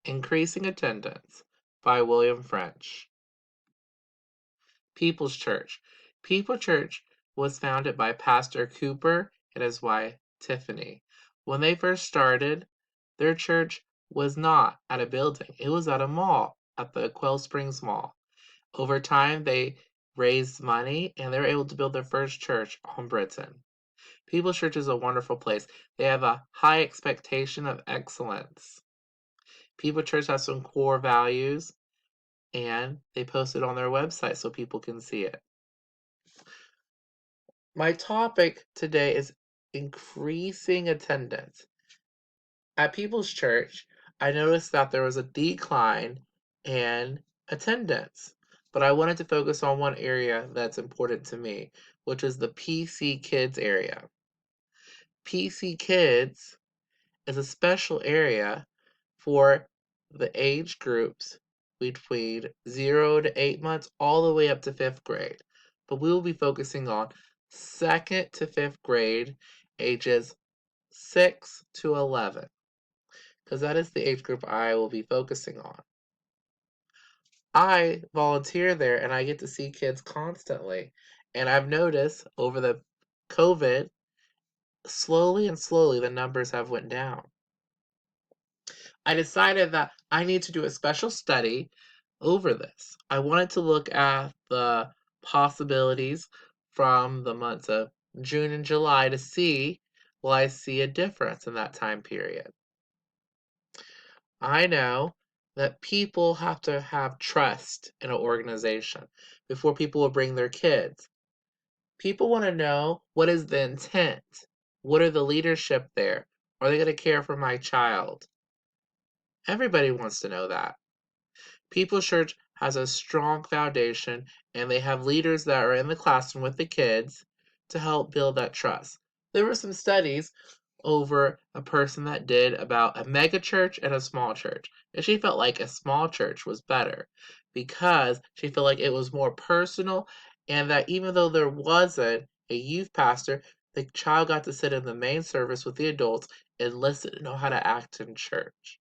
Increasing Attendance by William French. People's Church. People's Church was founded by Pastor Cooper and his wife, Tiffany. When they first started, their church was not at a building. It was at a mall, at the Quail Springs Mall. Over time, they raised money and they were able to build their first church on Britain. People's Church is a wonderful place. They have a high expectation of excellence. People's Church has some core values and they post it on their website so people can see it. My topic today is increasing attendance. At People's Church, I noticed that there was a decline in attendance, but I wanted to focus on one area that's important to me, which is the PC Kids area. PC Kids is a special area for the age groups between 0 to 8 months all the way up to 5th grade. But we will be focusing on 2nd to 5th grade, ages 6 to 11, because that is the age group I will be focusing on. I volunteer there and I get to see kids constantly. And I've noticed over the COVID, slowly the numbers have went down. I decided that I need to do a special study over this. I wanted to look at the possibilities from the months of June and July to see will I see a difference in that time period. I know that people have to have trust in an organization before people will bring their kids. People want to know what is the intent? What are the leadership there? Are they going to care for my child? Everybody wants to know that. People's Church has a strong foundation and they have leaders that are in the classroom with the kids to help build that trust. There were some studies over a person that did about a mega church and a small church. And she felt like a small church was better because she felt like it was more personal and that even though there wasn't a youth pastor, the child got to sit in the main service with the adults and listen and know how to act in church.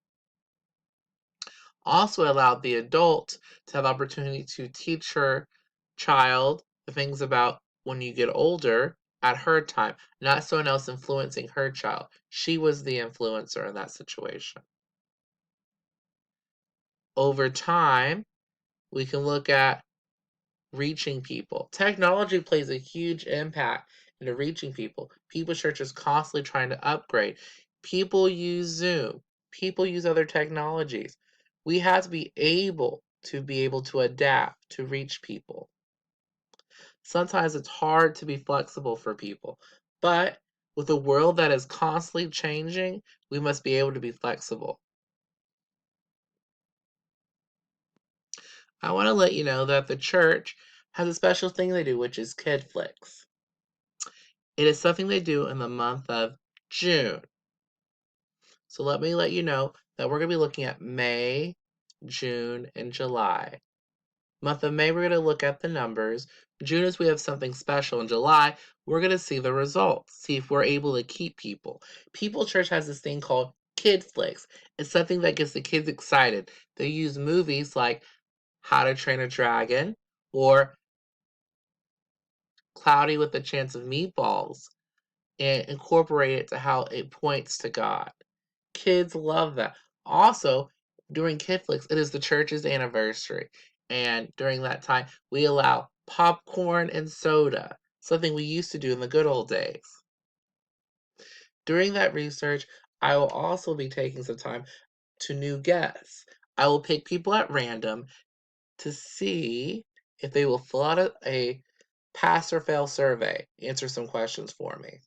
Also allowed the adult to have the opportunity to teach her child the things about when you get older at her time, not someone else influencing her child. She was the influencer in that situation. Over time, we can look at reaching people. Technology plays a huge impact into reaching people. People's Church is constantly trying to upgrade. People use Zoom. People use other technologies. We have to be able to adapt to reach people. Sometimes it's hard to be flexible for people, but with a world that is constantly changing, we must be able to be flexible. I want to let you know that the church has a special thing they do, which is Kid Flicks. It is something they do in the month of June. So let me let you know that we're going to be looking at May, June, and July. Month of May, we're going to look at the numbers. June is we have something special. In July, we're going to see the results, see if we're able to keep people. People's Church has this thing called Kid Flicks. It's something that gets the kids excited. They use movies like How to Train a Dragon or Cloudy with a Chance of Meatballs and incorporate it to how it points to God. Kids love that. Also, during Kid Flicks, it is the church's anniversary. And during that time, we allow popcorn and soda, something we used to do in the good old days. During that research, I will also be taking some time to new guests. I will pick people at random to see if they will fill out a pass or fail survey, answer some questions for me.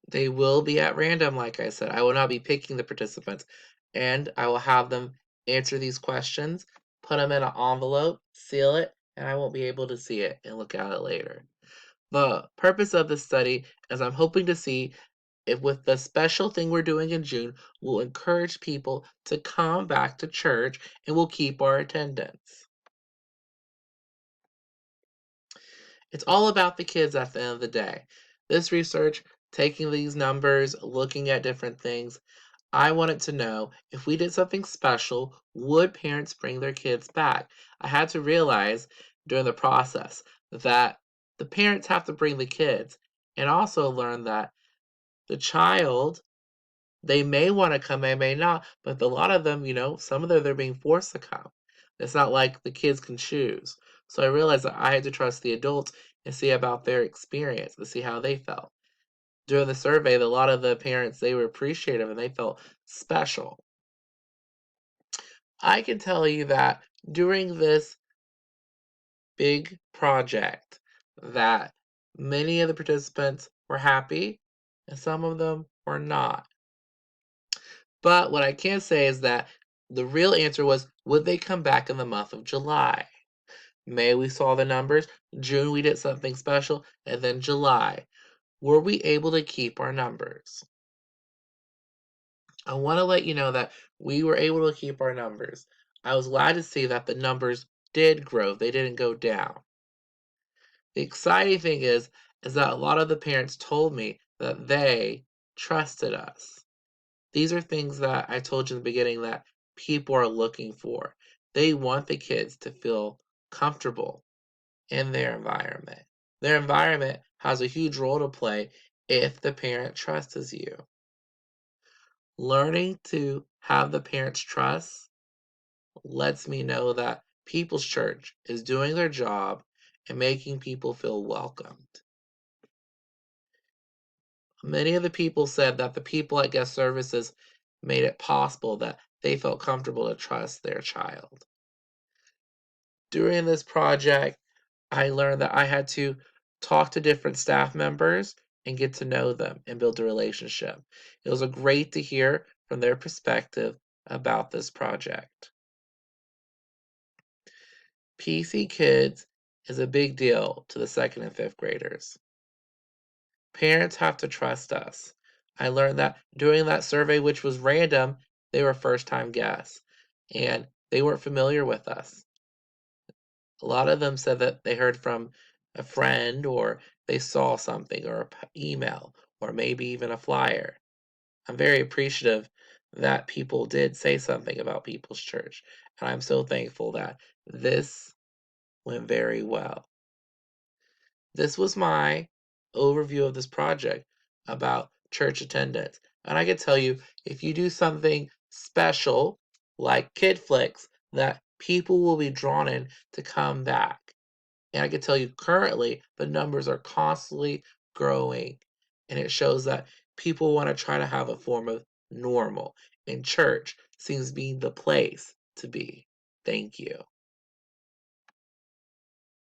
They will be at random, like I said. I will not be picking the participants, and I will have them answer these questions, put them in an envelope, seal it, and I won't be able to see it and look at it later. The purpose of this study is I'm hoping to see if with the special thing we're doing in June, we'll encourage people to come back to church and we'll keep our attendance. It's all about the kids at the end of the day. This research, taking these numbers, looking at different things, I wanted to know if we did something special, would parents bring their kids back? I had to realize during the process that the parents have to bring the kids, and also learn that the child, they may want to come, they may not, but a lot of them, some of them they're being forced to come. It's not like the kids can choose. So I realized that I had to trust the adults and see about their experience and see how they felt. During the survey, a lot of the parents, they were appreciative and they felt special. I can tell you that during this big project that many of the participants were happy and some of them were not. But what I can say is that the real answer was, would they come back in the month of July? May, we saw the numbers. June, we did something special. And then July, were we able to keep our numbers? I want to let you know that we were able to keep our numbers. I was glad to see that the numbers did grow, they didn't go down. The exciting thing is that a lot of the parents told me that they trusted us. These are things that I told you in the beginning that people are looking for. They want the kids to feel comfortable in their environment. Their environment has a huge role to play if the parent trusts you. Learning to have the parents' trust lets me know that People's Church is doing their job and making people feel welcomed. Many of the people said that the people at guest services made it possible that they felt comfortable to trust their child. During this project, I learned that I had to talk to different staff members and get to know them and build a relationship. It was great to hear from their perspective about this project. PC Kids is a big deal to the second and fifth graders. Parents have to trust us. I learned that during that survey, which was random, they were first time guests and they weren't familiar with us. A lot of them said that they heard from a friend or they saw something or a email or maybe even a flyer. I'm very appreciative that people did say something about People's Church, and I'm so thankful that this went very well. This was my overview of this project about church attendance. And I can tell you, if you do something special like Kid Flicks, that people will be drawn in to come back. And I can tell you currently the numbers are constantly growing. And it shows that people want to try to have a form of normal. And church seems being the place to be. Thank you.